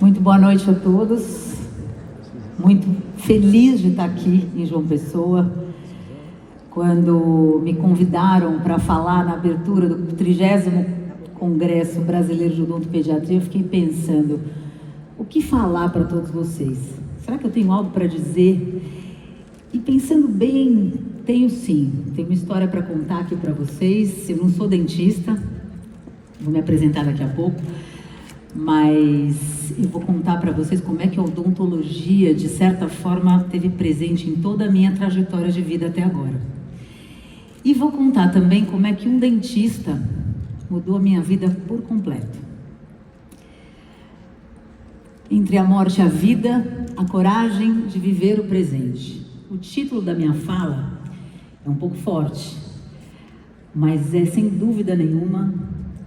Muito boa noite a todos. Muito feliz de estar aqui em João Pessoa. Quando me convidaram para falar na abertura do 30º Congresso Brasileiro de Odontopediatria, eu fiquei pensando, o que falar para todos vocês? Será que eu tenho algo para dizer? E pensando bem, tenho sim. Tenho uma história para contar aqui para vocês. Eu não sou dentista, vou me apresentar daqui a pouco, mas eu vou contar para vocês como é que a odontologia, de certa forma, esteve presente em toda a minha trajetória de vida até agora. E vou contar também como é que um dentista mudou a minha vida por completo. Entre a morte e a vida, a coragem de viver o presente. O título da minha fala é um pouco forte, mas é sem dúvida nenhuma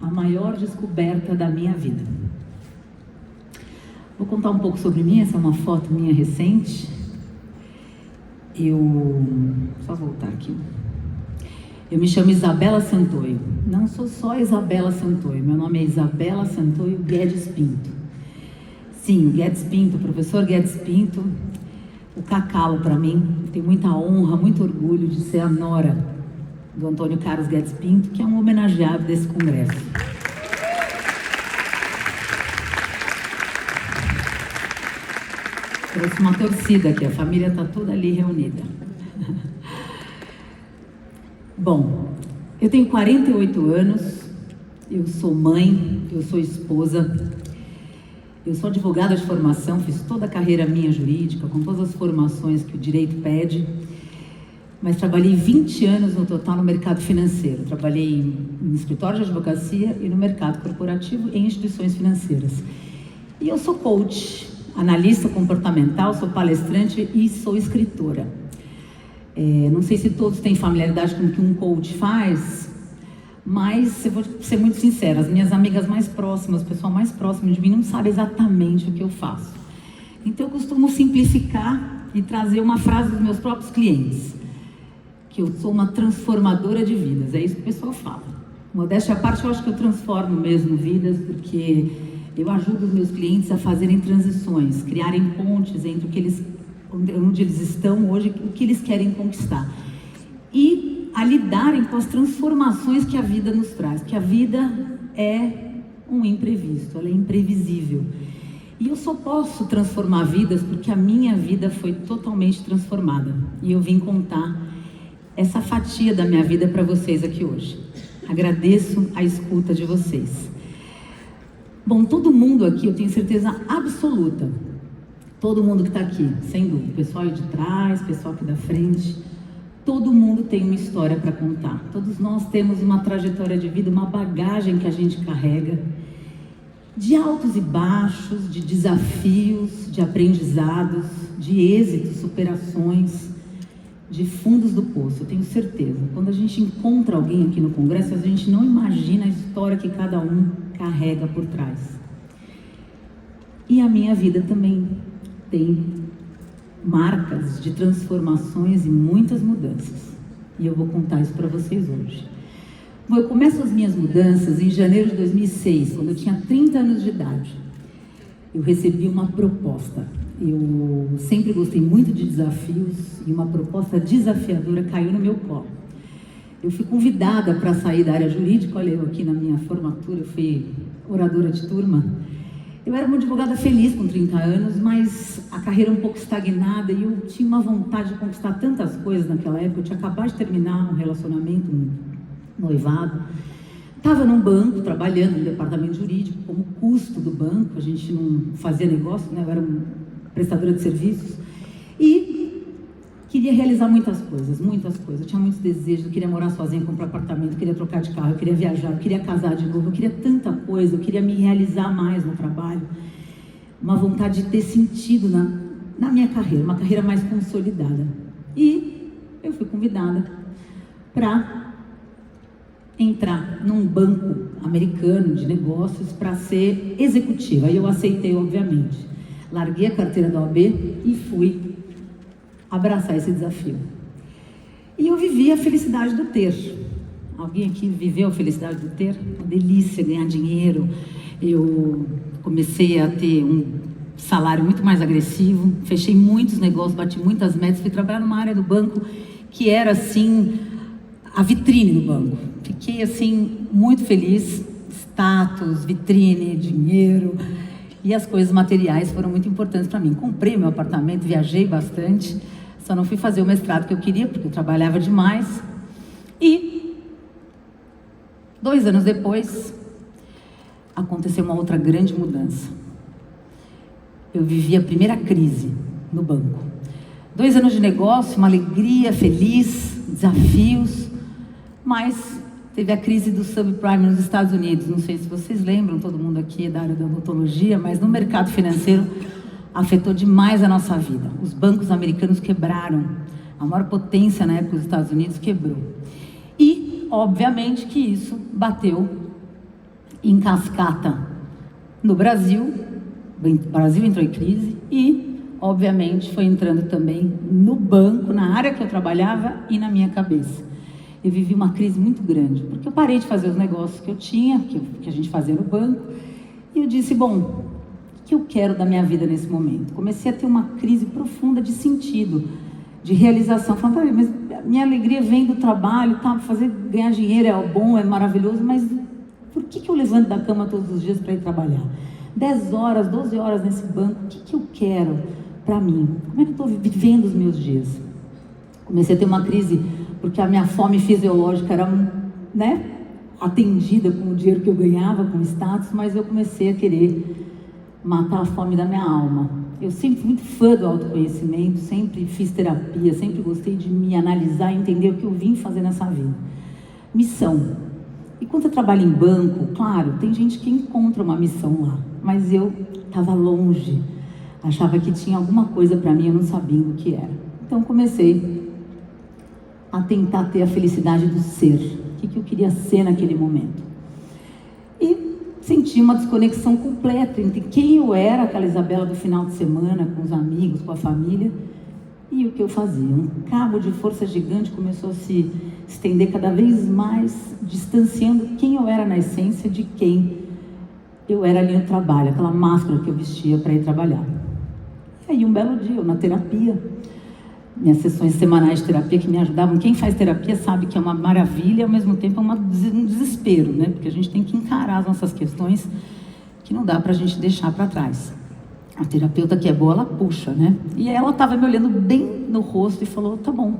a maior descoberta da minha vida. Vou contar um pouco sobre mim. Essa é uma foto minha recente. Só voltar aqui. Eu me chamo Isabela Santoyo. Não sou só Isabela Santoyo. Meu nome é Isabela Santoyo Guedes Pinto. Sim, o Guedes Pinto, o professor Guedes Pinto, o cacalo para mim. Tenho muita honra, muito orgulho de ser a nora do Antônio Carlos Guedes Pinto, que é um homenageado desse congresso. Trouxe uma torcida aqui, a família está toda ali reunida. Bom, eu tenho 48 anos, eu sou mãe, eu sou esposa, eu sou advogada de formação, fiz toda a carreira minha jurídica, com todas as formações que o direito pede, mas trabalhei 20 anos no total no mercado financeiro. Trabalhei em escritório de advocacia e no mercado corporativo em instituições financeiras. E eu sou coach, analista comportamental, sou palestrante e sou escritora. Não sei se todos têm familiaridade com o que um coach faz, mas eu vou ser muito sincera, as minhas amigas mais próximas, o pessoal mais próximo de mim não sabe exatamente o que eu faço. Então eu costumo simplificar e trazer uma frase dos meus próprios clientes, que eu sou uma transformadora de vidas, é isso que o pessoal fala. Modéstia à parte, eu acho que eu transformo mesmo vidas, porque eu ajudo os meus clientes a fazerem transições, criarem pontes entre onde eles estão hoje, o que eles querem conquistar. E a lidarem com as transformações que a vida nos traz, porque a vida é um imprevisto, ela é imprevisível. E eu só posso transformar vidas porque a minha vida foi totalmente transformada. E eu vim contar essa fatia da minha vida para vocês aqui hoje. Agradeço a escuta de vocês. Bom, todo mundo aqui, eu tenho certeza absoluta, todo mundo que está aqui, sem dúvida, pessoal aí de trás, pessoal aqui da frente, todo mundo tem uma história para contar. Todos nós temos uma trajetória de vida, uma bagagem que a gente carrega, de altos e baixos, de desafios, de aprendizados, de êxitos, superações, de fundos do poço. Eu tenho certeza, quando a gente encontra alguém aqui no congresso, a gente não imagina a história que cada um carrega por trás. E a minha vida também tem marcas de transformações e muitas mudanças. E eu vou contar isso para vocês hoje. Bom, eu começo as minhas mudanças em janeiro de 2006, quando eu tinha 30 anos de idade. Eu recebi uma proposta. Eu sempre gostei muito de desafios e uma proposta desafiadora caiu no meu colo. Eu fui convidada para sair da área jurídica. Olha, eu aqui na minha formatura, eu fui oradora de turma. Eu era uma advogada feliz com 30 anos, mas a carreira um pouco estagnada e eu tinha uma vontade de conquistar tantas coisas naquela época. Eu tinha acabado de terminar um relacionamento, um noivado. Estava num banco, trabalhando no departamento jurídico, como custo do banco. A gente não fazia negócio, né? Eu era prestadora de serviços e queria realizar muitas coisas, eu tinha muitos desejos, eu queria morar sozinha, comprar apartamento, eu queria trocar de carro, eu queria viajar, eu queria casar de novo, eu queria tanta coisa, eu queria me realizar mais no trabalho, uma vontade de ter sentido na minha carreira, uma carreira mais consolidada. E eu fui convidada para entrar num banco americano de negócios para ser executiva, e eu aceitei, obviamente. Larguei a carteira da OAB e fui abraçar esse desafio. E eu vivi a felicidade do ter. Alguém aqui viveu a felicidade do ter? Uma delícia ganhar dinheiro. Eu comecei a ter salário muito mais agressivo, fechei muitos negócios, bati muitas metas, fui trabalhar numa área do banco que era, assim, a vitrine do banco. Fiquei, assim, muito feliz, status, vitrine, dinheiro, e as coisas materiais foram muito importantes para mim. Comprei meu apartamento, viajei bastante, só não fui fazer o mestrado que eu queria, porque eu trabalhava demais. E 2 anos depois, aconteceu uma outra grande mudança. Eu vivi a primeira crise no banco. 2 anos de negócio, uma alegria, feliz, desafios, mas teve a crise do subprime nos Estados Unidos. Não sei se vocês lembram, todo mundo aqui é da área da odontologia, mas no mercado financeiro afetou demais a nossa vida. Os bancos americanos quebraram. A maior potência na época dos Estados Unidos quebrou. E, obviamente, que isso bateu em cascata no Brasil. O Brasil entrou em crise e, obviamente, foi entrando também no banco, na área que eu trabalhava e na minha cabeça. Eu vivi uma crise muito grande, porque eu parei de fazer os negócios que eu tinha, que a gente fazia no banco, e eu disse, bom, o que eu quero da minha vida nesse momento? Comecei a ter uma crise profunda de sentido, de realização. Falando, mas minha alegria vem do trabalho, tá? Ganhar dinheiro é bom, é maravilhoso, mas por que eu levanto da cama todos os dias para ir trabalhar? 10 horas, 12 horas nesse banco, o que eu quero para mim? Como é que eu estou vivendo os meus dias? Comecei a ter uma crise, porque a minha fome fisiológica era, né, atendida com o dinheiro que eu ganhava, com o status, mas eu comecei a querer matar a fome da minha alma. Eu sempre fui muito fã do autoconhecimento, sempre fiz terapia, sempre gostei de me analisar e entender o que eu vim fazer nessa vida. Missão. E quando eu trabalho em banco, claro, tem gente que encontra uma missão lá, mas eu estava longe, achava que tinha alguma coisa para mim, eu não sabia o que era. Então comecei a tentar ter a felicidade do ser, o que eu queria ser naquele momento. E senti uma desconexão completa entre quem eu era, aquela Isabela do final de semana, com os amigos, com a família, e o que eu fazia. Um cabo de força gigante começou a se estender cada vez mais, distanciando quem eu era na essência de quem eu era ali no trabalho, aquela máscara que eu vestia para ir trabalhar. E aí um belo dia, eu na terapia, minhas sessões semanais de terapia que me ajudavam. Quem faz terapia sabe que é uma maravilha e ao mesmo tempo é um desespero, né? Porque a gente tem que encarar as nossas questões que não dá para a gente deixar para trás. A terapeuta que é boa, ela puxa, né? E ela estava me olhando bem no rosto e falou, tá bom, o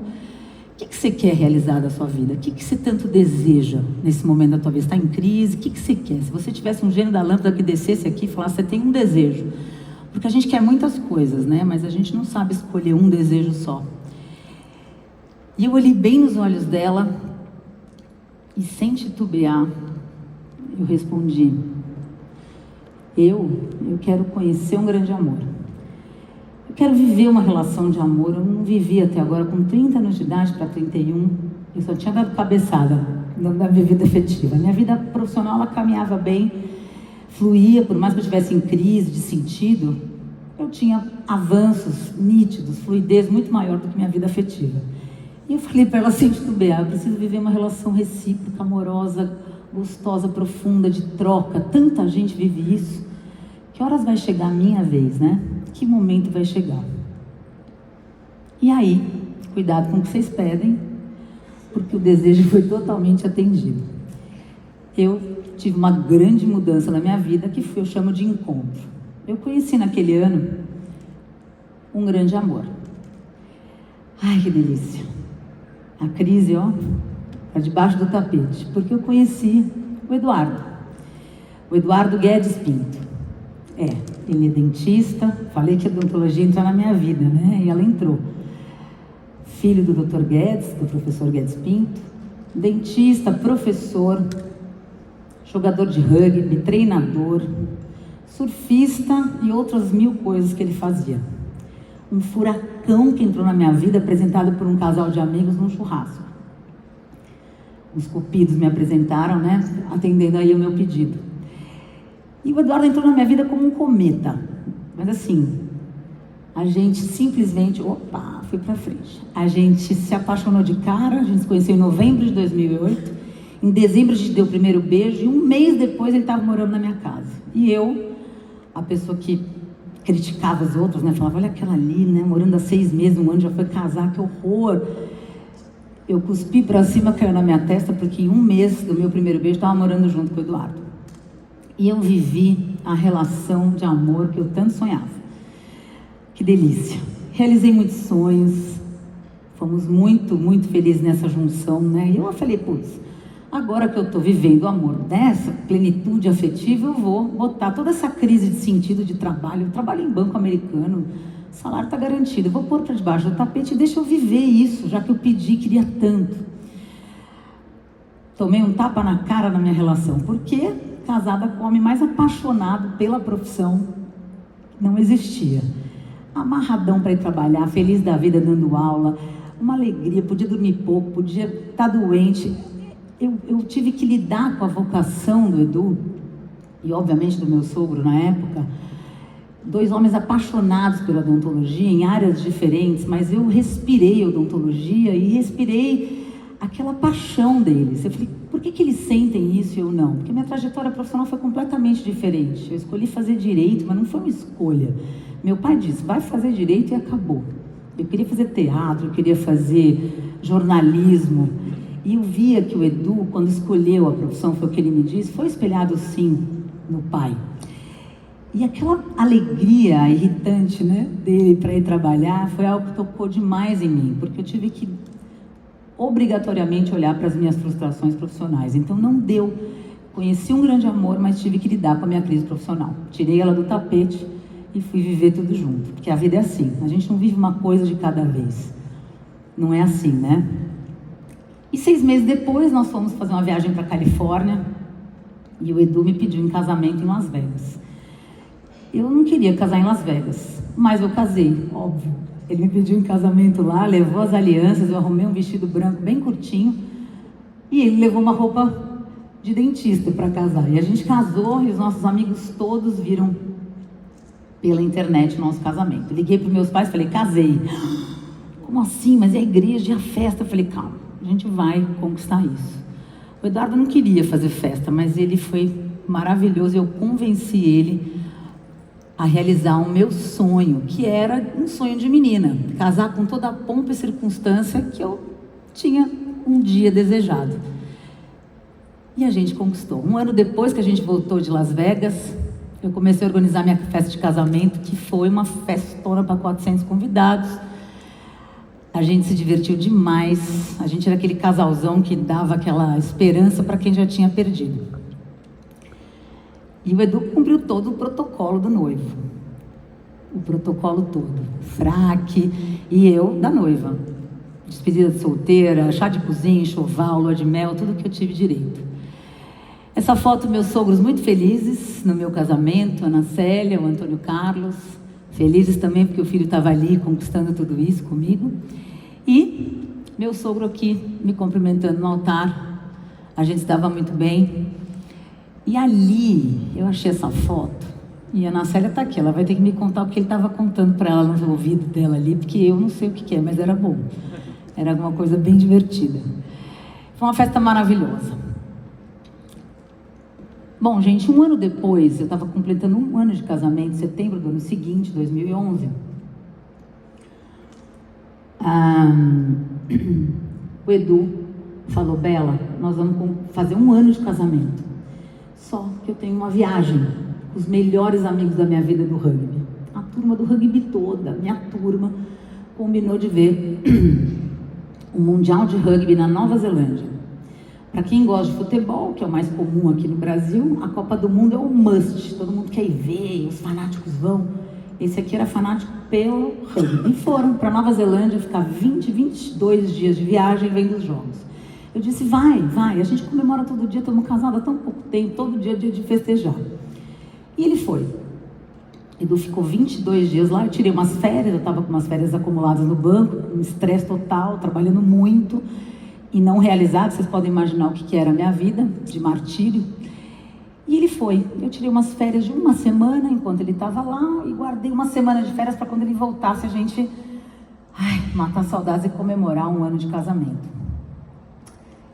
que você quer realizar da sua vida? O que você tanto deseja nesse momento da tua vida? Está em crise? O que você quer? Se você tivesse um gênio da lâmpada que descesse aqui e falasse, você tem um desejo. Porque a gente quer muitas coisas, né? Mas a gente não sabe escolher um desejo só. E eu olhei bem nos olhos dela e, sem titubear, eu respondi, eu quero conhecer um grande amor. Eu quero viver uma relação de amor. Eu não vivi até agora, com 30 anos de idade para 31, eu só tinha dado cabeçada na minha vida afetiva. Minha vida profissional, ela caminhava bem, fluía, por mais que eu estivesse em crise de sentido, eu tinha avanços nítidos, fluidez muito maior do que minha vida afetiva. E eu falei para ela sem titubear, eu preciso viver uma relação recíproca, amorosa, gostosa, profunda, de troca. Tanta gente vive isso. Que horas vai chegar a minha vez, né? Que momento vai chegar? E aí, cuidado com o que vocês pedem, porque o desejo foi totalmente atendido. Eu tive uma grande mudança na minha vida, que eu chamo de encontro. Eu conheci naquele ano um grande amor. Ai, que delícia! A crise, ó, tá debaixo do tapete, porque eu conheci o Eduardo Guedes Pinto. Ele é dentista, falei que a odontologia ia entrar na minha vida, né? E ela entrou. Filho do Dr. Guedes, do professor Guedes Pinto, dentista, professor, jogador de rugby, treinador, surfista e outras 1000 coisas que ele fazia. Um furacão que entrou na minha vida, apresentado por um casal de amigos num churrasco. Os cupidos me apresentaram, né? Atendendo aí o meu pedido. E o Eduardo entrou na minha vida como um cometa. Mas assim, a gente simplesmente, foi pra frente. A gente se apaixonou de cara, a gente se conheceu em novembro de 2008. Em dezembro a gente deu o primeiro beijo e um mês depois ele estava morando na minha casa. E eu, a pessoa que criticava os outros, né? Falava, olha aquela ali, né? Morando há 6 meses, 1 ano, já foi casar, que horror. Eu cuspi pra cima, caiu na minha testa, porque em 1 mês do meu primeiro beijo, eu estava morando junto com o Eduardo. E eu vivi a relação de amor que eu tanto sonhava. Que delícia. Realizei muitos sonhos, fomos muito, muito felizes nessa junção, né? E eu falei, putz, agora que eu estou vivendo o amor dessa plenitude afetiva, eu vou botar toda essa crise de sentido de trabalho. Eu trabalho em banco americano, o salário está garantido, eu vou pôr para debaixo do tapete e deixa eu viver isso, já que eu pedi, queria tanto. Tomei um tapa na cara na minha relação, porque casada com o homem mais apaixonado pela profissão não existia. Amarradão para ir trabalhar, feliz da vida dando aula, uma alegria, podia dormir pouco, podia estar doente. Eu tive que lidar com a vocação do Edu, e obviamente do meu sogro na época, 2 homens apaixonados pela odontologia, em áreas diferentes, mas eu respirei odontologia e respirei aquela paixão deles. Eu falei, por que eles sentem isso e eu não? Porque minha trajetória profissional foi completamente diferente. Eu escolhi fazer direito, mas não foi uma escolha. Meu pai disse, vai fazer direito e acabou. Eu queria fazer teatro, eu queria fazer jornalismo. E eu via que o Edu, quando escolheu a profissão, foi o que ele me disse, foi espelhado sim no pai. E aquela alegria irritante, né, dele para ir trabalhar foi algo que tocou demais em mim, porque eu tive que obrigatoriamente olhar para as minhas frustrações profissionais. Então não deu. Conheci um grande amor, mas tive que lidar com a minha crise profissional. Tirei ela do tapete e fui viver tudo junto. Porque a vida é assim, a gente não vive uma coisa de cada vez. Não é assim, né? E 6 meses depois, nós fomos fazer uma viagem para a Califórnia e o Edu me pediu em casamento em Las Vegas. Eu não queria casar em Las Vegas, mas eu casei, óbvio. Ele me pediu em casamento lá, levou as alianças, eu arrumei um vestido branco bem curtinho e ele levou uma roupa de dentista para casar. E a gente casou e os nossos amigos todos viram pela internet o nosso casamento. Liguei para os meus pais e falei, casei. Como assim? Mas é a igreja e a festa? Eu falei, calma, a gente vai conquistar isso. O Eduardo não queria fazer festa, mas ele foi maravilhoso e eu convenci ele a realizar o meu sonho, que era um sonho de menina, casar com toda a pompa e circunstância que eu tinha um dia desejado. E a gente conquistou. 1 ano depois que a gente voltou de Las Vegas, eu comecei a organizar minha festa de casamento, que foi uma festona para 400 convidados. A gente se divertiu demais, a gente era aquele casalzão que dava aquela esperança para quem já tinha perdido. E o Edu cumpriu todo o protocolo do noivo. O protocolo todo. Fraque e eu da noiva. Despedida de solteira, chá de cozinha, enxoval, lua de mel, tudo que eu tive direito. Essa foto, meus sogros muito felizes no meu casamento, a Ana Célia, o Antônio Carlos. Felizes também porque o filho estava ali conquistando tudo isso comigo. E meu sogro aqui me cumprimentando no altar. A gente estava muito bem. E ali, eu achei essa foto, e a Ana Célia está aqui, ela vai ter que me contar o que ele estava contando para ela no ouvido dela ali, porque eu não sei o que é, mas era bom. Era alguma coisa bem divertida. Foi uma festa maravilhosa. Bom, gente, 1 ano depois, eu estava completando 1 ano de casamento, em setembro do ano seguinte, 2011. O Edu falou, Bela, nós vamos fazer 1 ano de casamento. Só que eu tenho uma viagem com os melhores amigos da minha vida do rugby. A turma do rugby toda, minha turma, combinou de ver o Mundial de Rugby na Nova Zelândia. Para quem gosta de futebol, que é o mais comum aqui no Brasil, a Copa do Mundo é um must. Todo mundo quer ir ver, os fanáticos vão. Esse aqui era fanático pelo rugby. E foram para Nova Zelândia ficar 22 dias de viagem vendo os jogos. Eu disse, vai, a gente comemora todo dia, estamos casados há tão pouco tempo, todo dia é dia de festejar. E ele foi. Edu ficou 22 dias lá, eu tirei umas férias, eu estava com umas férias acumuladas no banco, um estresse total, trabalhando muito e não realizado, vocês podem imaginar o que era a minha vida, de martírio. E ele foi. Eu tirei umas férias de 1 semana enquanto ele estava lá e guardei 1 semana de férias para quando ele voltasse a gente matar saudades e comemorar 1 ano de casamento.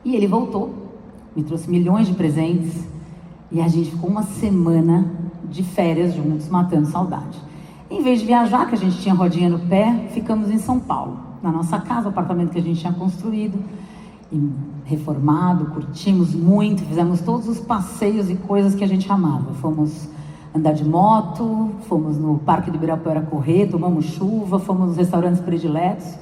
E ele voltou, me trouxe milhões de presentes e a gente ficou 1 semana de férias juntos, matando saudade. Em vez de viajar, que a gente tinha rodinha no pé, ficamos em São Paulo, na nossa casa, o apartamento que a gente tinha construído, e reformado, curtimos muito, fizemos todos os passeios e coisas que a gente amava. Fomos andar de moto, fomos no Parque do Ibirapuera correr, tomamos chuva, fomos nos restaurantes prediletos,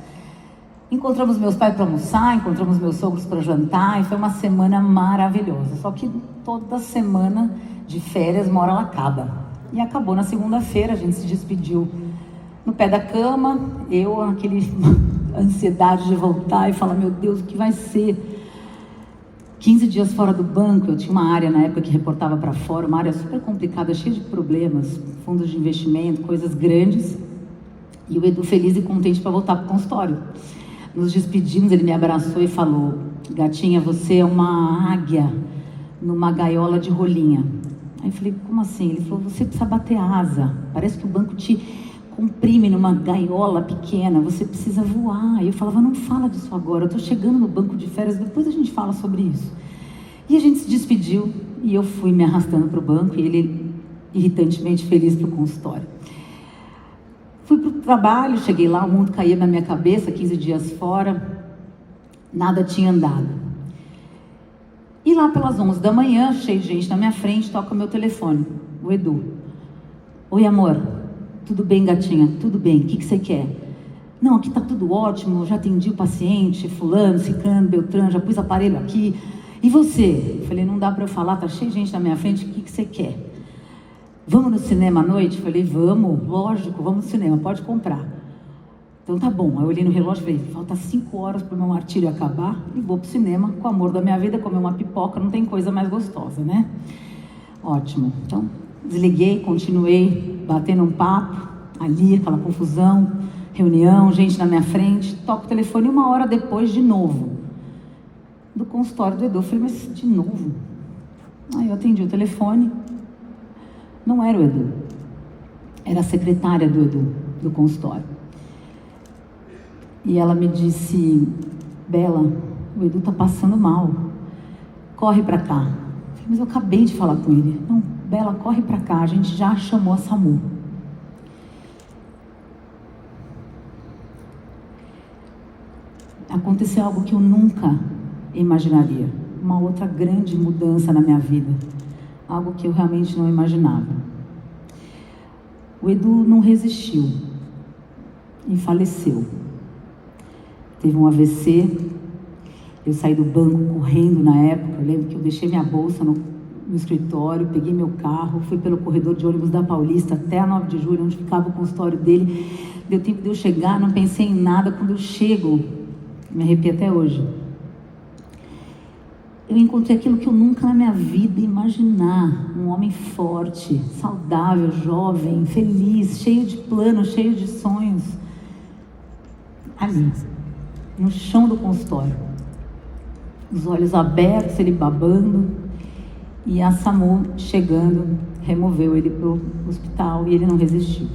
encontramos meus pais para almoçar, encontramos meus sogros para jantar, e foi uma semana maravilhosa. Só que toda semana de férias, uma hora ela acaba. E acabou na segunda-feira, a gente se despediu no pé da cama, eu, aquele ansiedade de voltar e falar, meu Deus, o que vai ser? 15 dias fora do banco, eu tinha uma área na época que reportava para fora, uma área super complicada, cheia de problemas, fundos de investimento, coisas grandes, e o Edu feliz e contente para voltar para o consultório. Nos despedimos, ele me abraçou e falou, gatinha, você é uma águia numa gaiola de rolinha. Aí eu falei, como assim? Ele falou, você precisa bater asa, parece que o banco te comprime numa gaiola pequena, você precisa voar. E eu falava, não fala disso agora, eu tô chegando no banco de férias, depois a gente fala sobre isso. E a gente se despediu, e eu fui me arrastando para o banco, e ele irritantemente feliz para o consultório. Fui para o trabalho, cheguei lá, o mundo caía na minha cabeça, 15 dias fora, nada tinha andado. E lá pelas 11 da manhã, cheio de gente na minha frente, toca o meu telefone, o Edu. Oi, amor. Tudo bem, gatinha? Tudo bem. O que você quer? Não, aqui tá tudo ótimo, já atendi o paciente, fulano, ciclano, beltrano, já pus aparelho aqui. E você? Eu falei, não dá para eu falar, tá cheio de gente na minha frente, o que você quer? Vamos no cinema à noite? Eu falei, vamos, lógico, vamos no cinema, pode comprar. Então tá bom. Aí eu olhei no relógio e falei, falta 5 horas para o meu martírio acabar e vou pro cinema com o amor da minha vida, comer uma pipoca, não tem coisa mais gostosa, né? Ótimo. Então, desliguei, continuei batendo um papo, ali, aquela confusão, reunião, gente na minha frente, toco o telefone 1 hora depois de novo, do consultório do Edu. Eu falei, mas de novo? Aí eu atendi o telefone, não era o Edu, era a secretária do Edu, do consultório. E ela me disse, Bela, o Edu tá passando mal, corre pra cá. Eu falei, mas eu acabei de falar com ele. Não, Bela, corre pra cá, a gente já chamou a SAMU. Aconteceu algo que eu nunca imaginaria, uma outra grande mudança na minha vida, algo que eu realmente não imaginava. O Edu não resistiu e faleceu. Teve um AVC, eu saí do banco correndo na época, eu lembro que eu deixei minha bolsa no escritório, peguei meu carro, fui pelo corredor de ônibus da Paulista até a 9 de julho, onde ficava o consultório dele. Deu tempo de eu chegar, não pensei em nada. Quando eu chego, me arrepio até hoje, eu encontrei aquilo que eu nunca na minha vida ia imaginar, um homem forte, saudável, jovem, feliz, cheio de planos, cheio de sonhos, ali, no chão do consultório, os olhos abertos, ele babando, e a SAMU chegando, removeu ele para o hospital e ele não resistiu.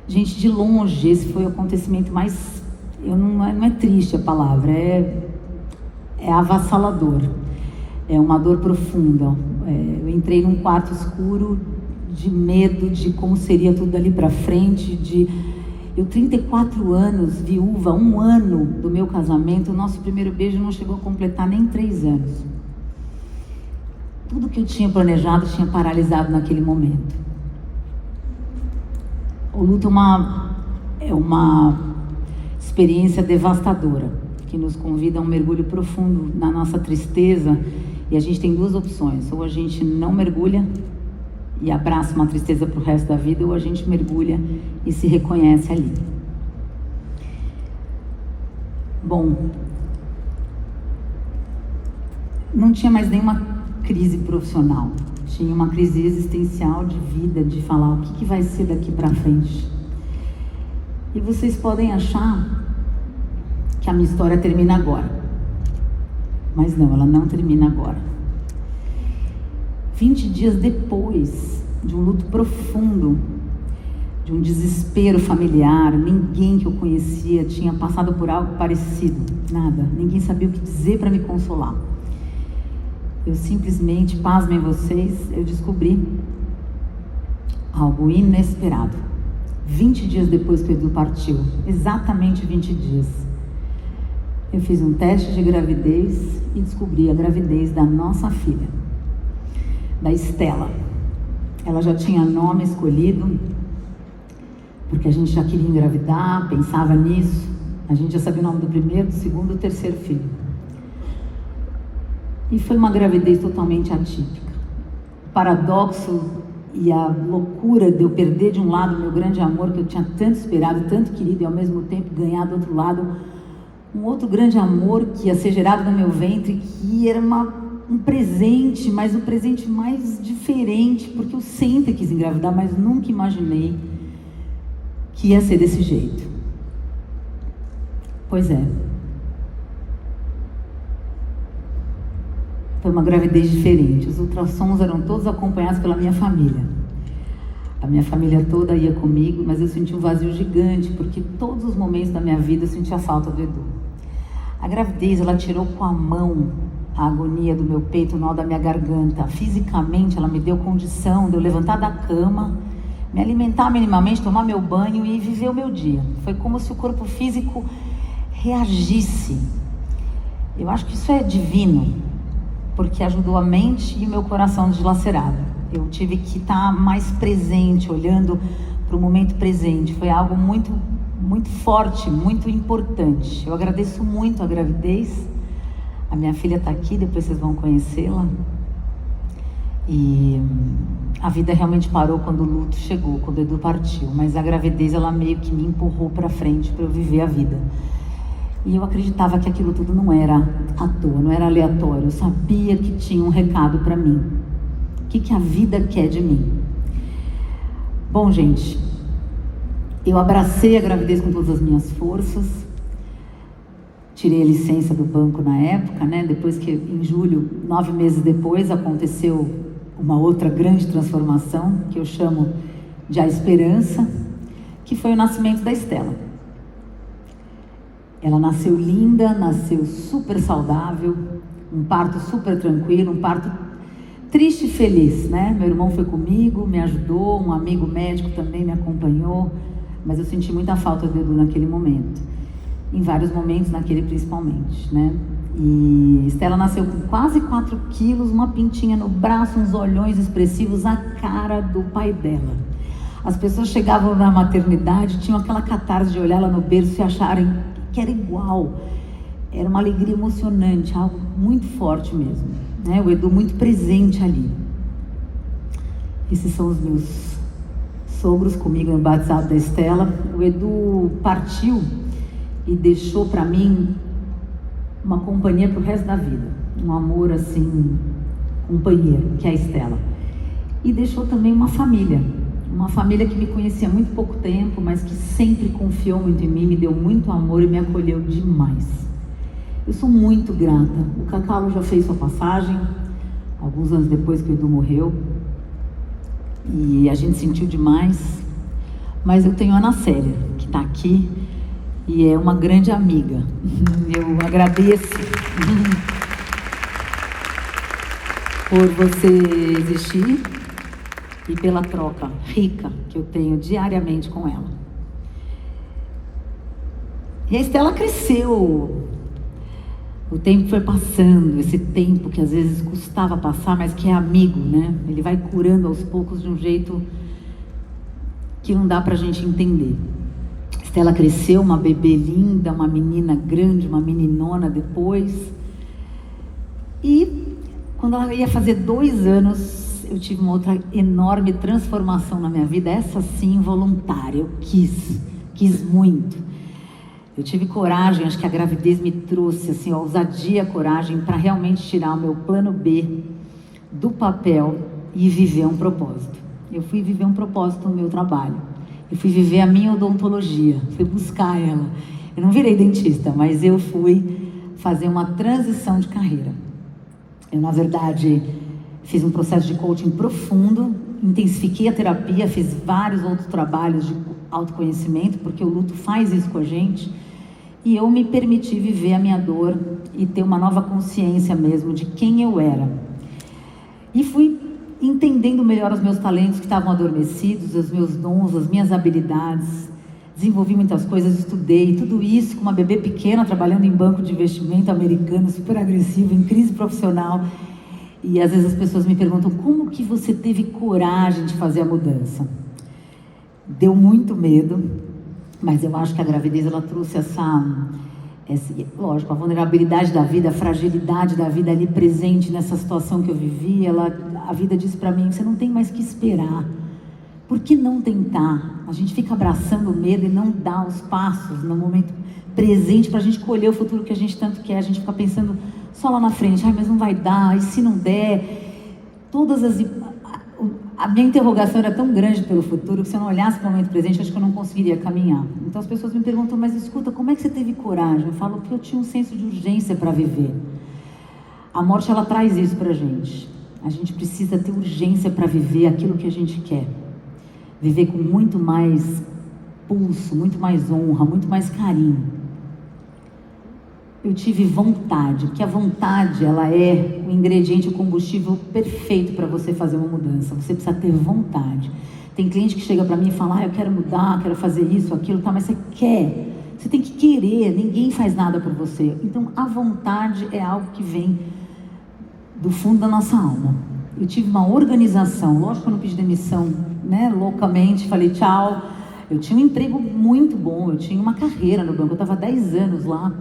Gente, de longe, esse foi o acontecimento mais, não é triste a palavra, é avassalador, é uma dor profunda. Eu entrei num quarto escuro de medo de como seria tudo dali para frente, eu 34 anos, viúva, 1 ano do meu casamento, o nosso primeiro beijo não chegou a completar nem 3 anos. Tudo que eu tinha planejado tinha paralisado naquele momento. O luto é uma experiência devastadora, que nos convida a um mergulho profundo na nossa tristeza, e a gente tem 2 opções: ou a gente não mergulha e abraça uma tristeza para o resto da vida, ou a gente mergulha e se reconhece ali. Bom, não tinha mais nenhuma crise profissional, tinha uma crise existencial de vida, de falar o que vai ser daqui para frente. E vocês podem achar que a minha história termina agora, mas não, ela não termina agora. 20 dias depois de um luto profundo, de um desespero familiar, ninguém que eu conhecia tinha passado por algo parecido, nada, ninguém sabia o que dizer para me consolar. Eu simplesmente, pasmem vocês, eu descobri Algo inesperado. 20 dias depois que o Edu partiu, exatamente 20 dias, eu fiz um teste de gravidez e descobri a gravidez da nossa filha, da Estela. Ela já tinha nome escolhido, porque a gente já queria engravidar, pensava nisso. A gente já sabia o nome do primeiro, do segundo e do terceiro filho. E foi uma gravidez totalmente atípica. O paradoxo e a loucura de eu perder de um lado o meu grande amor, que eu tinha tanto esperado, tanto querido, e ao mesmo tempo ganhar do outro lado um outro grande amor que ia ser gerado no meu ventre, que era um presente, mas um presente mais diferente, porque eu sempre quis engravidar, mas nunca imaginei que ia ser desse jeito. Pois é. Foi uma gravidez diferente. Os ultrassons eram todos acompanhados pela minha família. A minha família toda ia comigo, mas eu senti um vazio gigante, porque todos os momentos da minha vida eu sentia falta do Edu. A gravidez, ela tirou com a mão a agonia do meu peito, o nó da minha garganta. Fisicamente, ela me deu condição de eu levantar da cama, me alimentar minimamente, tomar meu banho e viver o meu dia. Foi como se o corpo físico reagisse. Eu acho que isso é divino, porque ajudou a mente e o meu coração dilacerado. Eu tive que estar mais presente, olhando para o momento presente. Foi algo muito, muito forte, muito importante. Eu agradeço muito a gravidez. A minha filha está aqui, depois vocês vão conhecê-la. E a vida realmente parou quando o luto chegou, quando o Edu partiu. Mas a gravidez, ela meio que me empurrou para frente para eu viver a vida. E eu acreditava que aquilo tudo não era à toa, não era aleatório. Eu sabia que tinha um recado para mim. O que a vida quer de mim? Bom, gente, eu abracei a gravidez com todas as minhas forças. Tirei a licença do banco na época, né? Depois que, em julho, 9 meses depois, aconteceu uma outra grande transformação, que eu chamo de a esperança, que foi o nascimento da Estela. Ela nasceu linda, nasceu super saudável, um parto super tranquilo, um parto triste e feliz, né? Meu irmão foi comigo, me ajudou, um amigo médico também me acompanhou, mas eu senti muita falta do Edu naquele momento. Em vários momentos, naquele principalmente, né? E Estela nasceu com quase 4 quilos, uma pintinha no braço, uns olhões expressivos, a cara do pai dela. As pessoas chegavam na maternidade, tinham aquela catarse de olhar ela no berço e acharem que era igual. Era uma alegria emocionante, algo muito forte mesmo, né? O Edu muito presente ali. Esses são os meus sogros comigo no batizado da Estela. O Edu partiu e deixou para mim uma companhia pro resto da vida, um amor assim, companheiro, que é a Estela. E deixou também uma família que me conhecia há muito pouco tempo, mas que sempre confiou muito em mim, me deu muito amor e me acolheu demais. Eu sou muito grata. O Cacalo já fez sua passagem, alguns anos depois que o Edu morreu, e a gente sentiu demais, mas eu tenho a Ana Célia, que está aqui, e é uma grande amiga. Eu agradeço por você existir e pela troca rica que eu tenho diariamente com ela. E a Estela cresceu. O tempo foi passando, esse tempo que às vezes custava passar, mas que é amigo, né? Ele vai curando aos poucos de um jeito que não dá pra gente entender. Estela cresceu, uma bebê linda, uma menina grande, uma meninona depois. E quando ela ia fazer 2 anos, eu tive uma outra enorme transformação na minha vida, essa sim voluntária. Eu quis muito. Eu tive coragem, acho que a gravidez me trouxe assim, a ousadia, a coragem para realmente tirar o meu plano B do papel e viver um propósito. Eu fui viver um propósito no meu trabalho. Eu fui viver a minha odontologia, fui buscar ela. Eu não virei dentista, mas eu fui fazer uma transição de carreira. Eu, na verdade, fiz um processo de coaching profundo, intensifiquei a terapia, fiz vários outros trabalhos de autoconhecimento, porque o luto faz isso com a gente. E eu me permiti viver a minha dor e ter uma nova consciência mesmo de quem eu era. E fui entendendo melhor os meus talentos que estavam adormecidos, os meus dons, as minhas habilidades. Desenvolvi muitas coisas, estudei, tudo isso com uma bebê pequena, trabalhando em banco de investimento americano, super agressivo, em crise profissional. E às vezes as pessoas me perguntam, como que você teve coragem de fazer a mudança? Deu muito medo, mas eu acho que a gravidez, ela trouxe lógico, a vulnerabilidade da vida, a fragilidade da vida ali presente nessa situação que eu vivi. A vida disse para mim, você não tem mais que esperar. Por que não tentar? A gente fica abraçando o medo e não dá os passos no momento presente para a gente colher o futuro que a gente tanto quer. A gente fica pensando só lá na frente, mas não vai dar, e se não der? A minha interrogação era tão grande pelo futuro que se eu não olhasse para o momento presente, acho que eu não conseguiria caminhar. Então as pessoas me perguntam, mas escuta, como é que você teve coragem? Eu falo que eu tinha um senso de urgência para viver. A morte, ela traz isso para a gente. A gente precisa ter urgência para viver aquilo que a gente quer. Viver com muito mais pulso, muito mais honra, muito mais carinho. Eu tive vontade, porque a vontade, ela é o ingrediente, o combustível perfeito para você fazer uma mudança. Você precisa ter vontade. Tem cliente que chega para mim e fala, eu quero mudar, quero fazer isso, aquilo, tá, mas você quer. Você tem que querer, ninguém faz nada por você. Então, a vontade é algo que vem do fundo da nossa alma. Eu tive uma organização, lógico que eu não pedi demissão, loucamente, falei tchau. Eu tinha um emprego muito bom, eu tinha uma carreira no banco, eu estava 10 anos lá.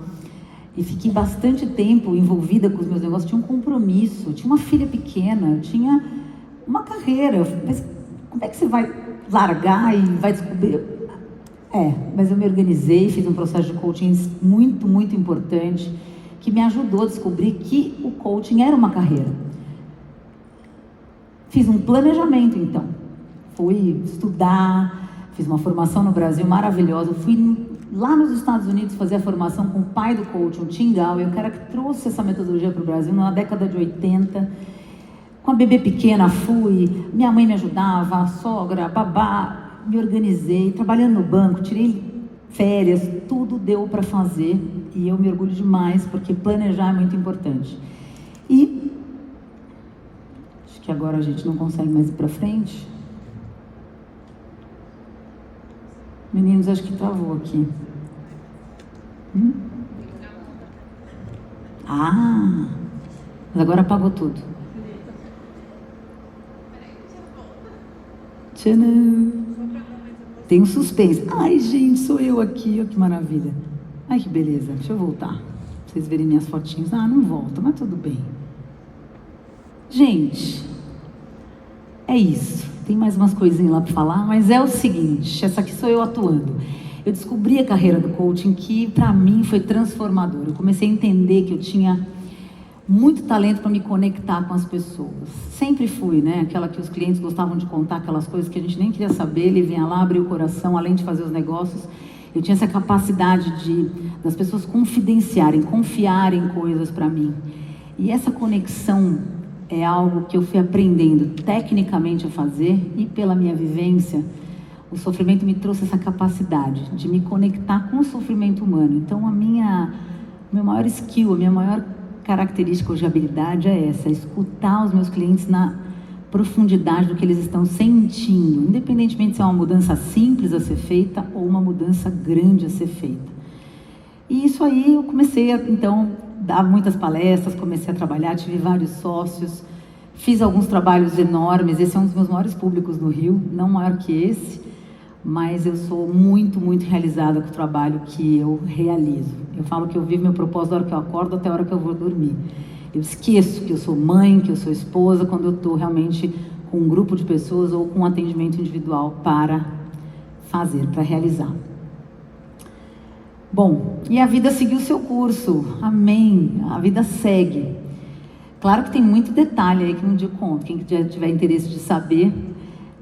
E fiquei bastante tempo envolvida com os meus negócios, tinha um compromisso, tinha uma filha pequena, eu tinha uma carreira. Mas como é que você vai largar e vai descobrir? Mas eu me organizei, fiz um processo de coaching muito, muito importante, que me ajudou a descobrir que o coaching era uma carreira. Fiz um planejamento, então. Fui estudar, fiz uma formação no Brasil maravilhosa, fui lá nos Estados Unidos fazer a formação com o pai do coach, o Tim Gallwey, o cara que trouxe essa metodologia para o Brasil na década de 80. Com a bebê pequena fui, minha mãe me ajudava, a sogra, a babá, me organizei, trabalhando no banco, tirei férias, tudo deu para fazer e eu me orgulho demais, porque planejar é muito importante. E acho que agora a gente não consegue mais ir para frente. Meninos, acho que travou aqui. Mas agora apagou tudo. Tcharam. Tem um suspense. Ai, gente, sou eu aqui. Olha que maravilha. Ai, que beleza. Deixa eu voltar. Pra vocês verem minhas fotinhas. Não volta, mas tudo bem. Gente, é isso. Tem mais umas coisinhas lá para falar, mas é o seguinte, essa aqui sou eu atuando. Eu descobri a carreira do coaching que, para mim, foi transformadora. Eu comecei a entender que eu tinha muito talento para me conectar com as pessoas. Sempre fui, aquela que os clientes gostavam de contar aquelas coisas que a gente nem queria saber, ele vinha lá, abria o coração, além de fazer os negócios. Eu tinha essa capacidade das pessoas confidenciarem, confiarem coisas para mim. E essa conexão é algo que eu fui aprendendo tecnicamente a fazer, e pela minha vivência, o sofrimento me trouxe essa capacidade de me conectar com o sofrimento humano. Então, meu maior skill, a minha maior característica de habilidade é essa, escutar os meus clientes na profundidade do que eles estão sentindo, independentemente se é uma mudança simples a ser feita ou uma mudança grande a ser feita. E isso aí eu comecei a, então, dar muitas palestras, comecei a trabalhar, tive vários sócios, fiz alguns trabalhos enormes. Esse é um dos meus maiores públicos no Rio, não maior que esse, mas eu sou muito, muito realizada com o trabalho que eu realizo. Eu falo que eu vivo meu propósito da hora que eu acordo até a hora que eu vou dormir. Eu esqueço que eu sou mãe, que eu sou esposa, quando eu estou realmente com um grupo de pessoas ou com um atendimento individual para fazer, para realizar. Bom, e a vida seguiu o seu curso, amém, a vida segue. Claro que tem muito detalhe aí que um dia eu conto, quem já tiver interesse de saber,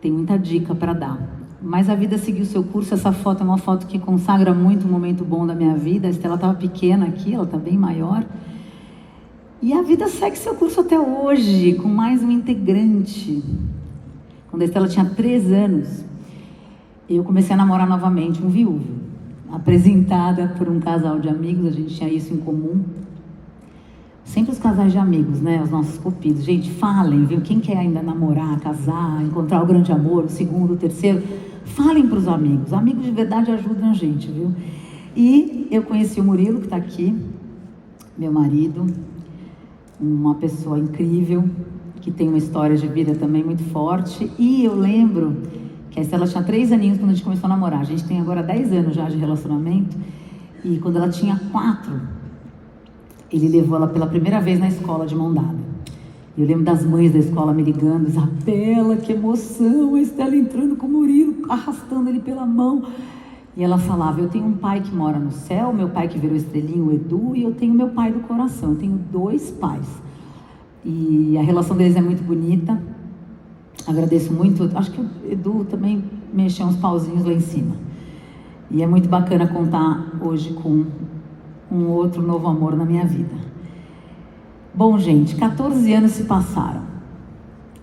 tem muita dica para dar. Mas a vida seguiu o seu curso. Essa foto é uma foto que consagra muito um momento bom da minha vida. A Estela estava pequena aqui, ela está bem maior. E a vida segue seu curso até hoje, com mais um integrante. Quando a Estela tinha 3 anos, eu comecei a namorar novamente um viúvo, apresentada por um casal de amigos, a gente tinha isso em comum. Sempre os casais de amigos, né? Os nossos cupidos. Gente, falem, viu? Quem quer ainda namorar, casar, encontrar o grande amor, o segundo, o terceiro, falem para os amigos. Amigos de verdade ajudam a gente, viu? E eu conheci o Murilo, que está aqui, meu marido, uma pessoa incrível, que tem uma história de vida também muito forte. E eu lembro que a Estela tinha 3 aninhos quando a gente começou a namorar. A gente tem agora 10 anos já de relacionamento. E quando ela tinha 4, ele levou ela pela primeira vez na escola de mão dada. Eu lembro das mães da escola me ligando: Isabela, que emoção, a Estela entrando com o Murilo, arrastando ele pela mão. E ela falava: eu tenho um pai que mora no céu, meu pai que virou estrelinha, o Edu, e eu tenho meu pai do coração. Eu tenho 2 pais. E a relação deles é muito bonita. Agradeço muito. Acho que o Edu também mexeu uns pauzinhos lá em cima. E é muito bacana contar hoje com um outro novo amor na minha vida. Bom, gente, 14 anos se passaram.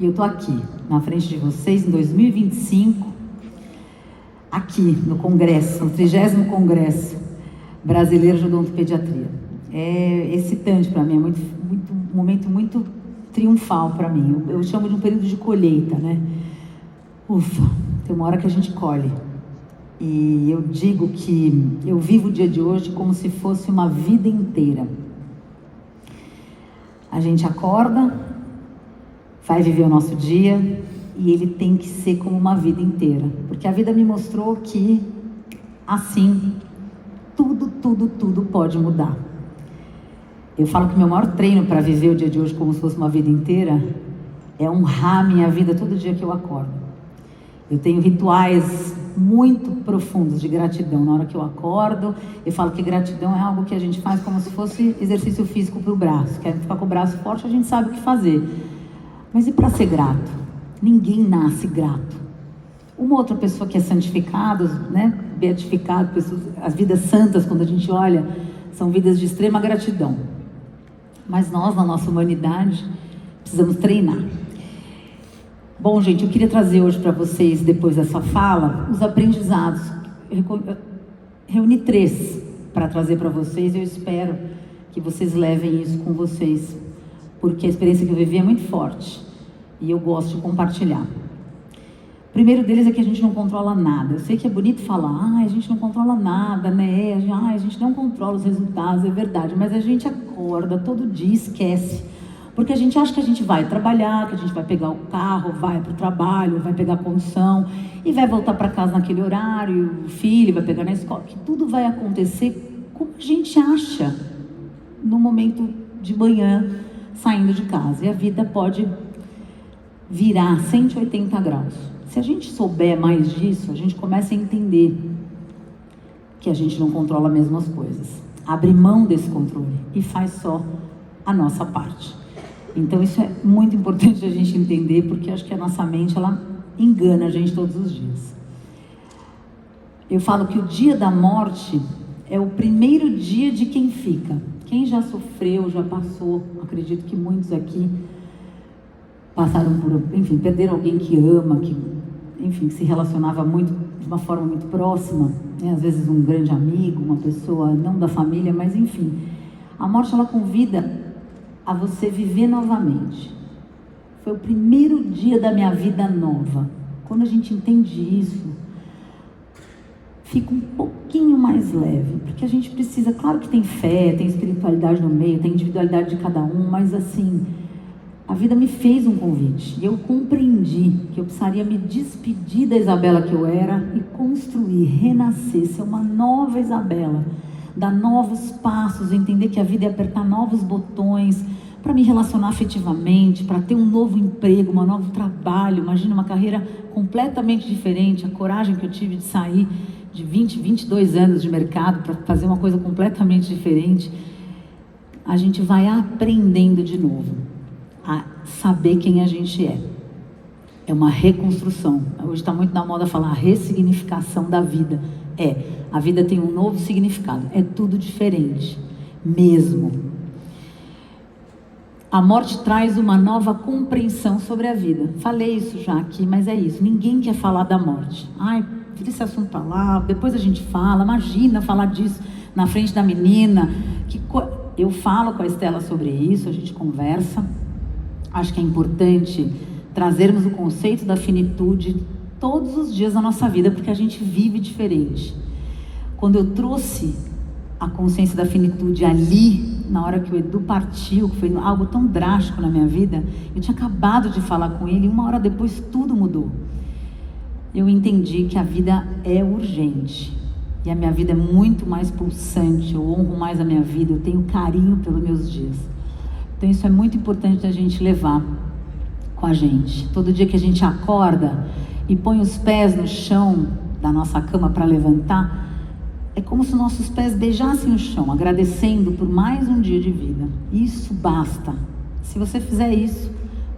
E eu tô aqui, na frente de vocês, em 2025, aqui no Congresso, no 30º Congresso Brasileiro de Odontopediatria. É excitante para mim, é um momento muito triunfal para mim. Eu chamo de um período de colheita, né? Ufa, tem uma hora que a gente colhe. E eu digo que eu vivo o dia de hoje como se fosse uma vida inteira. A gente acorda, vai viver o nosso dia e ele tem que ser como uma vida inteira. Porque a vida me mostrou que, assim, tudo pode mudar. Eu falo que o meu maior treino para viver o dia de hoje como se fosse uma vida inteira é honrar minha vida todo dia que eu acordo. Eu tenho rituais muito profundos de gratidão. Na hora que eu acordo, eu falo que gratidão é algo que a gente faz como se fosse exercício físico para o braço. Quer ficar com o braço forte, a gente sabe o que fazer. Mas e para ser grato? Ninguém nasce grato. Uma outra pessoa que é santificada, né, beatificada, as vidas santas, quando a gente olha, são vidas de extrema gratidão. Mas nós, na nossa humanidade, precisamos treinar. Bom, gente, eu queria trazer hoje para vocês, depois dessa fala, os aprendizados. Reuni 3 para trazer para vocês. Eu espero que vocês levem isso com vocês, porque a experiência que eu vivi é muito forte e eu gosto de compartilhar. O primeiro deles é que a gente não controla nada. Eu sei que é bonito falar, a gente não controla nada, né? A gente não controla os resultados, é verdade, mas a gente acorda todo dia e esquece. Porque a gente acha que a gente vai trabalhar, que a gente vai pegar o carro, vai para o trabalho, vai pegar a condução e vai voltar para casa naquele horário, o filho vai pegar na escola, que tudo vai acontecer como a gente acha no momento de manhã, saindo de casa. E a vida pode virar 180 graus. Se a gente souber mais disso, a gente começa a entender que a gente não controla mesmo as coisas. Abre mão desse controle e faz só a nossa parte. Então isso é muito importante a gente entender, porque acho que a nossa mente, ela engana a gente todos os dias. Eu falo que o dia da morte é o primeiro dia de quem fica. Quem já sofreu, já passou, acredito que muitos aqui passaram por, enfim, perderam alguém que ama, que, enfim, que se relacionava muito, de uma forma muito próxima, né? Às vezes um grande amigo, uma pessoa não da família, mas enfim. A morte, ela convida a você viver novamente. Foi o primeiro dia da minha vida nova. Quando a gente entende isso, fica um pouquinho mais leve, porque a gente precisa, claro que tem fé, tem espiritualidade no meio, tem individualidade de cada um, mas assim, a vida me fez um convite, e eu compreendi que eu precisaria me despedir da Isabela que eu era e construir, renascer, ser uma nova Isabela, dar novos passos, entender que a vida é apertar novos botões, para me relacionar afetivamente, para ter um novo emprego, um novo trabalho. Imagina uma carreira completamente diferente, a coragem que eu tive de sair de 22 anos de mercado para fazer uma coisa completamente diferente. A gente vai aprendendo de novo a saber quem a gente é. É uma reconstrução. Hoje está muito na moda falar a ressignificação da vida. A vida tem um novo significado, é tudo diferente, mesmo. A morte traz uma nova compreensão sobre a vida. Falei isso já aqui, mas é isso. Ninguém quer falar da morte. Tira esse assunto para lá, depois a gente fala. Imagina falar disso na frente da menina. eu falo com a Estela sobre isso, a gente conversa. Acho que é importante trazermos o conceito da finitude todos os dias da nossa vida, porque a gente vive diferente. Quando eu trouxe a consciência da finitude ali, na hora que o Edu partiu, que foi algo tão drástico na minha vida, eu tinha acabado de falar com ele e 1 hora depois tudo mudou. Eu entendi que a vida é urgente e a minha vida é muito mais pulsante, eu honro mais a minha vida, eu tenho carinho pelos meus dias. Então isso é muito importante a gente levar com a gente. Todo dia que a gente acorda e põe os pés no chão da nossa cama para levantar, é como se nossos pés beijassem o chão, agradecendo por mais um dia de vida. Isso basta. Se você fizer isso,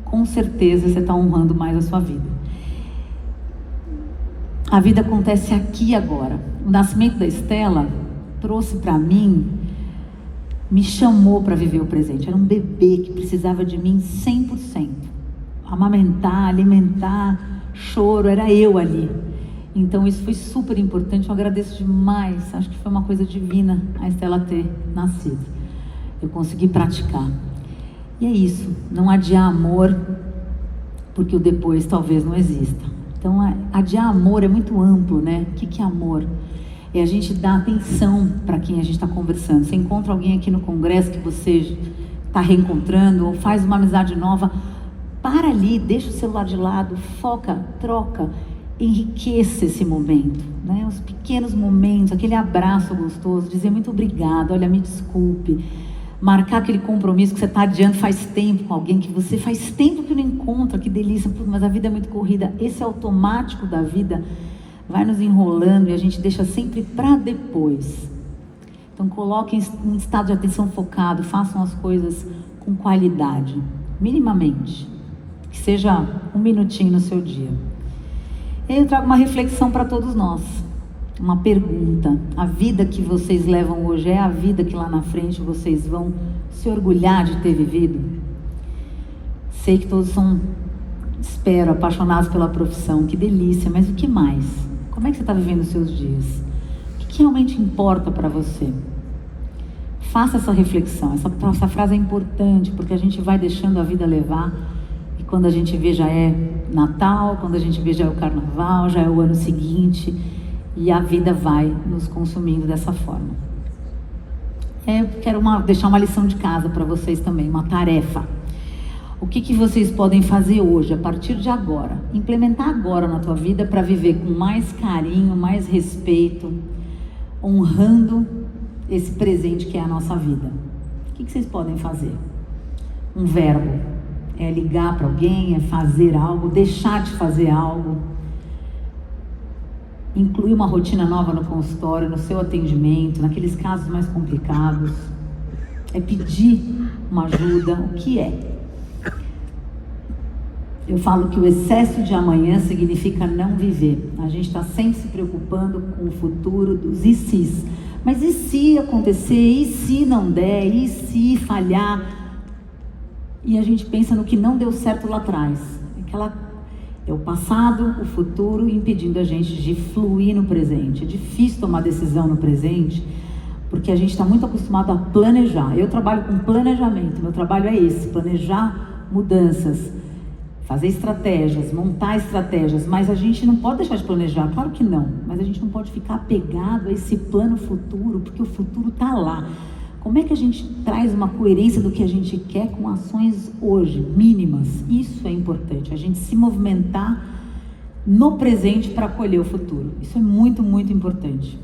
com certeza você está honrando mais a sua vida. A vida acontece aqui e agora. O nascimento da Estela trouxe para mim, me chamou para viver o presente. Era um bebê que precisava de mim 100%. Amamentar, alimentar, choro, era eu ali. Então isso foi super importante, eu agradeço demais. Acho que foi uma coisa divina a Estela ter nascido. Eu consegui praticar. E é isso, não adiar amor, porque o depois talvez não exista. Então adiar amor é muito amplo, né? O que é amor? É a gente dar atenção para quem a gente está conversando. Você encontra alguém aqui no congresso que você está reencontrando, ou faz uma amizade nova, para ali, deixa o celular de lado, foca, troca, enriqueça esse momento, né? Os pequenos momentos, aquele abraço gostoso, dizer muito obrigado, olha, me desculpe, marcar aquele compromisso que você está adiando faz tempo com alguém que você faz tempo que não encontra, que delícia, mas a vida é muito corrida. Esse automático da vida vai nos enrolando e a gente deixa sempre para depois. Então coloquem em estado de atenção focado, façam as coisas com qualidade, minimamente, que seja 1 minutinho no seu dia. E aí eu trago uma reflexão para todos nós, uma pergunta: a vida que vocês levam hoje é a vida que lá na frente vocês vão se orgulhar de ter vivido? Sei que todos são, espero, apaixonados pela profissão, que delícia, mas o que mais? Como é que você está vivendo os seus dias? O que realmente importa para você? Faça essa reflexão, essa frase é importante, porque a gente vai deixando a vida levar, e quando a gente vê já é Natal, quando a gente vê já é o Carnaval, já é o ano seguinte, e a vida vai nos consumindo dessa forma. Eu quero deixar uma lição de casa para vocês também, uma tarefa. O que vocês podem fazer hoje, a partir de agora, implementar agora na tua vida para viver com mais carinho, mais respeito, honrando esse presente que é a nossa vida? O que vocês podem fazer? Um verbo. É ligar para alguém, é fazer algo, deixar de fazer algo. Incluir uma rotina nova no consultório, no seu atendimento, naqueles casos mais complicados. É pedir uma ajuda. O que é? Eu falo que o excesso de amanhã significa não viver. A gente está sempre se preocupando com o futuro dos e se's. Mas e se acontecer? E se não der? E se falhar? E a gente pensa no que não deu certo lá atrás. É o passado, o futuro, impedindo a gente de fluir no presente. É difícil tomar decisão no presente, porque a gente está muito acostumado a planejar. Eu trabalho com planejamento, meu trabalho é esse: planejar mudanças, fazer estratégias, montar estratégias. Mas a gente não pode deixar de planejar, claro que não. Mas a gente não pode ficar apegado a esse plano futuro, porque o futuro está lá. Como é que a gente traz uma coerência do que a gente quer com ações hoje, mínimas? Isso é importante, a gente se movimentar no presente para acolher o futuro. Isso é muito, muito importante.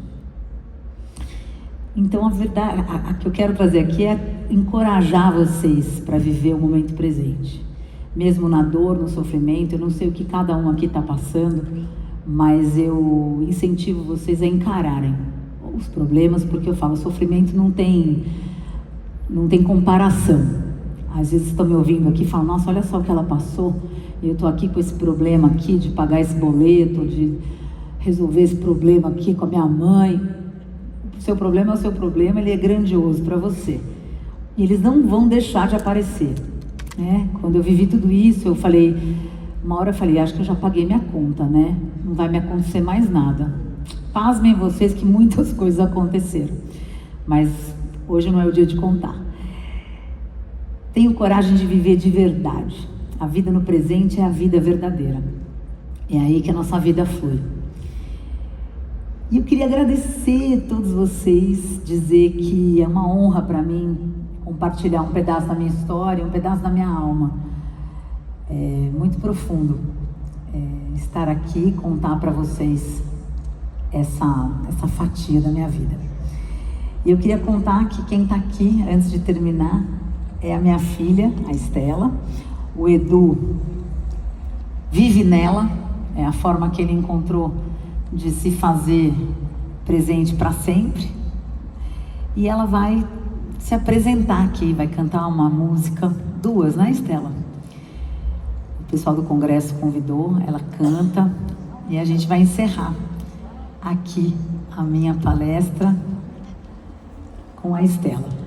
Então a verdade, a que eu quero trazer aqui é encorajar vocês para viver o momento presente. Mesmo na dor, no sofrimento, eu não sei o que cada um aqui está passando, mas eu incentivo vocês a encararem os problemas, porque eu falo, o sofrimento não tem comparação. Às vezes estão me ouvindo aqui e falam: nossa, olha só o que ela passou, eu estou aqui com esse problema aqui de pagar esse boleto, de resolver esse problema aqui com a minha mãe. O seu problema é o seu problema, ele é grandioso para você. E eles não vão deixar de aparecer, né? Quando eu vivi tudo isso, eu falei, uma hora eu falei, acho que eu já paguei minha conta, né? Não vai me acontecer mais nada. Pasmem vocês que muitas coisas aconteceram, mas hoje não é o dia de contar. Tenho coragem de viver de verdade. A vida no presente é a vida verdadeira. É aí que a nossa vida flui. E eu queria agradecer a todos vocês, dizer que é uma honra para mim compartilhar um pedaço da minha história, um pedaço da minha alma. É muito profundo estar aqui e contar para vocês essa fatia da minha vida. E eu queria contar que quem está aqui, antes de terminar, é a minha filha, a Estela. O Edu vive nela, é a forma que ele encontrou de se fazer presente para sempre. E ela vai se apresentar aqui, vai cantar uma música, duas, né, Estela? O pessoal do congresso convidou, ela canta e a gente vai encerrar aqui a minha palestra com a Estela.